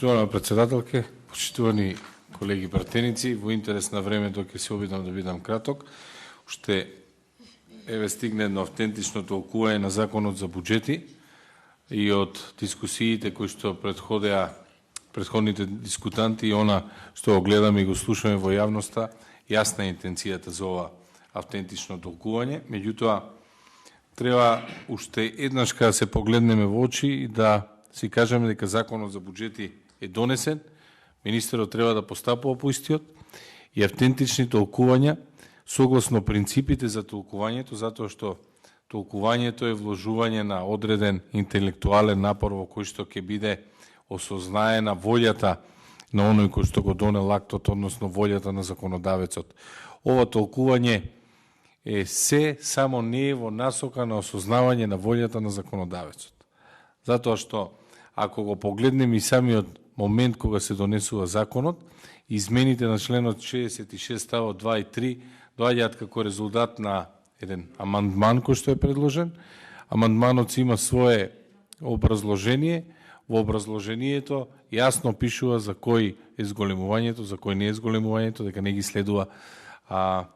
Почитувана председателке, почитувани колеги пратеници, во интерес на времето ќе се обидам да бидам краток. Уште стигне едно автентично толкување на законот за буџети и од дискусиите кои што предходните дискутанти и она што го гледаме и го слушаме во јавноста, јасна е интенцијата за ова автентично толкување. Меѓутоа, треба уште еднаш кога се погледнеме во очи и да си кажеме дека законот за буџети е донесен, министерот треба да постапува по истиот и автентични толкувања согласно принципите за толкувањето, затоа што толкувањето е вложување на одреден интелектуален напор во кој што ќе биде осознаена волјата на оној кој што го донел актот, односно волјата на законодавецот. Ова толкување е се само не е во насока на осознавање на волјата на законодавецот. Затоа што ако го погледнеме и самиот момент кога се донесува законот, измените на членот 66 ставот 2 и 3 доаѓаат како резултат на еден амандман кој што е предложен. Амандманот има свое образложение. Во образложението јасно пишува за кој е зголемувањето, за кој не е зголемувањето, дека не ги следува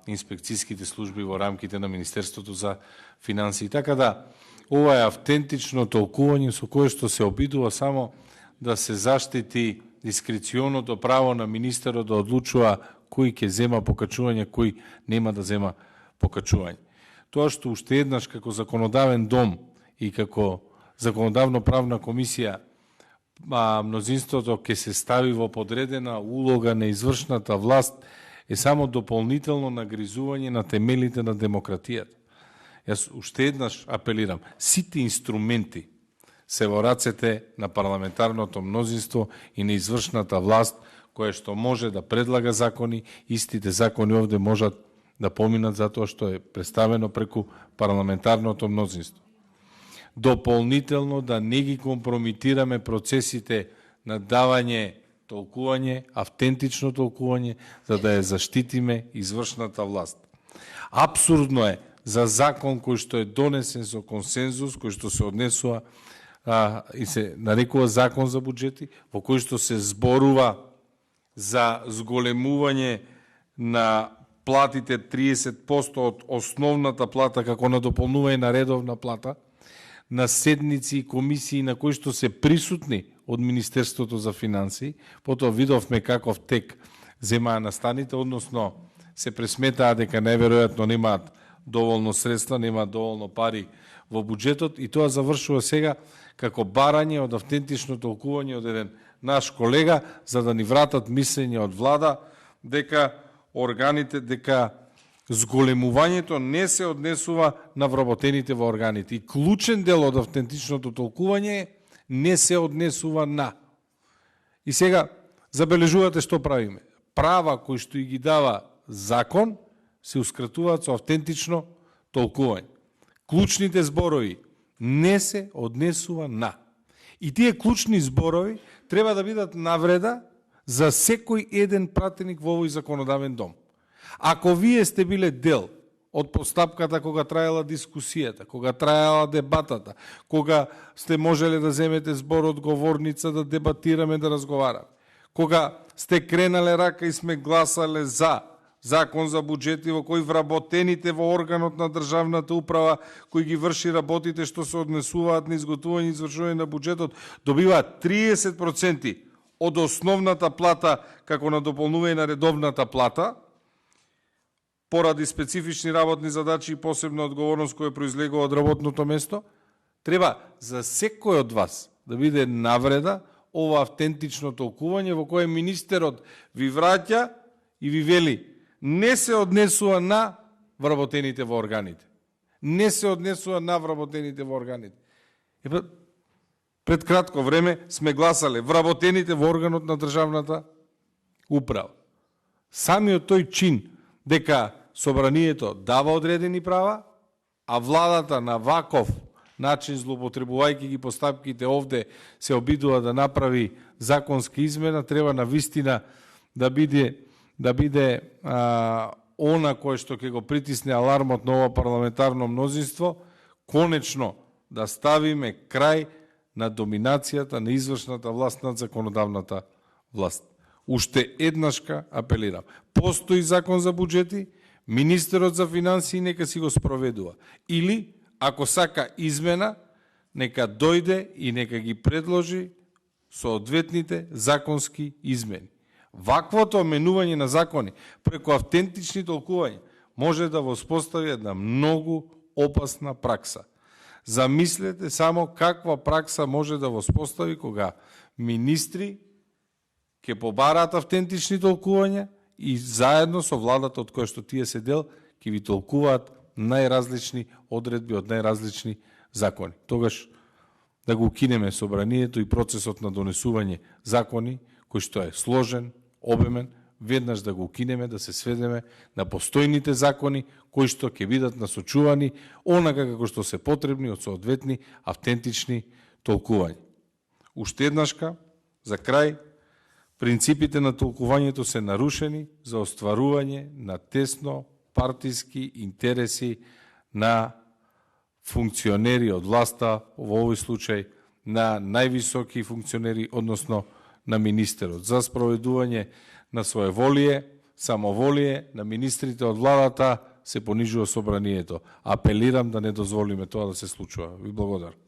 инспекцијските служби во рамките на Министерството за финансии. Така да, ова е автентично толкување со кое што се обидува само да се заштити дискреционото право на министерот да одлучува кој ќе зема покачување, кој нема да зема покачување. Тоа што уште еднаш како законодавен дом и како законодавно-правна комисија мнозинството ќе се стави во подредена улога на извршната власт е само дополнително нагризување на темелите на демократијата. Јас уште еднаш апелирам, сите инструменти се во рацете на парламентарното мнозинство и на извршната власт, која што може да предлага закони, истите закони овде можат да поминат затоа што е представено преку парламентарното мнозинство. Дополнително да не ги компрометираме процесите на давање толкување, автентично толкување, за да ја заштитиме извршната власт. Апсурдно е за закон кој што е донесен со консензус, кој што се однесува и се нарекува закон за буџети, во кој што се зборува за зголемување на платите 30% од основната плата како на дополнување на редовна плата, на седници и комисии на кои што се присутни од Министерството за финансии, потоа видовме каков тек земаа настаните, односно се пресметаа дека најверојатно немаат доволно средства, немаат доволно пари во буџетот и тоа завршува сега како барање од автентично толкување од еден наш колега за да ни вратат мислење од влада дека зголемувањето не се однесува на вработените во органите. И клучен дел од автентичното толкување не се однесува на. И сега забележувате што правиме. Права кои што и ги дава закон се ускратуваат со автентично толкување. Клучните зборови не се однесува на. И тие клучни зборови треба да бидат навреда за секој еден пратеник во овој законодавен дом. Ако вие сте биле дел од постапката кога траела дискусијата, кога траела дебатата, кога сте можеле да земете збор од говорница, да дебатираме, да разговараме, кога сте кренале рака и сме гласале за закон за буџети во кој вработените во органот на државната управа, кој ги врши работите што се однесуваат на изготвување и извршување на буџетот, добиваат 30% од основната плата како на дополнување на редовната плата, поради специфични работни задачи и посебна одговорност која произлегува од работното место, треба за секој од вас да биде навреда ова автентично толкување во кое министерот ви враќа и ви вели не се однесува на вработените во органите. Не се однесува на вработените во органите. Пред кратко време сме гласале вработените во органот на државната управа. Самиот тој чин дека собранието дава одредени права, а владата на ваков начин, злоупотребувајќи ги постапките овде, се обидува да направи законска измена, треба на вистина да биде она кој што ќе го притисне алармот на ова парламентарно мнозинство, конечно да ставиме крај на доминацијата на извршната власт над законодавната власт. Уште еднашка апелирам. Постои закон за буџети, министерот за финансии нека си го спроведува. Или, ако сака измена, нека дојде и нека ги предложи соодветните законски измени. Ваквото менување на закони преку автентични толкувања може да воспостави една многу опасна пракса. Замислете само каква пракса може да воспостави кога министри ќе побараат автентични толкувања и заедно со владата од која што тие се дел ќе ви толкуваат најразлични одредби од најразлични закони. Тогаш да го укинеме собранието и процесот на донесување закони, кој што е сложен, обемен, веднаш да го укинеме, да се сведеме на постојните закони, кои што ќе бидат насочувани онака како што се потребни од соодветни автентични толкувања. Уште еднашка, за крај, принципите на толкувањето се нарушени за остварување на тесно партиски интереси на функционери од власта, во овој случај на највисоки функционери, односно на министерот, за спроведување на своеволие, самоволие на министрите од владата се понижува собранието. Апелирам да не дозволиме тоа да се случува. Ви благодарам.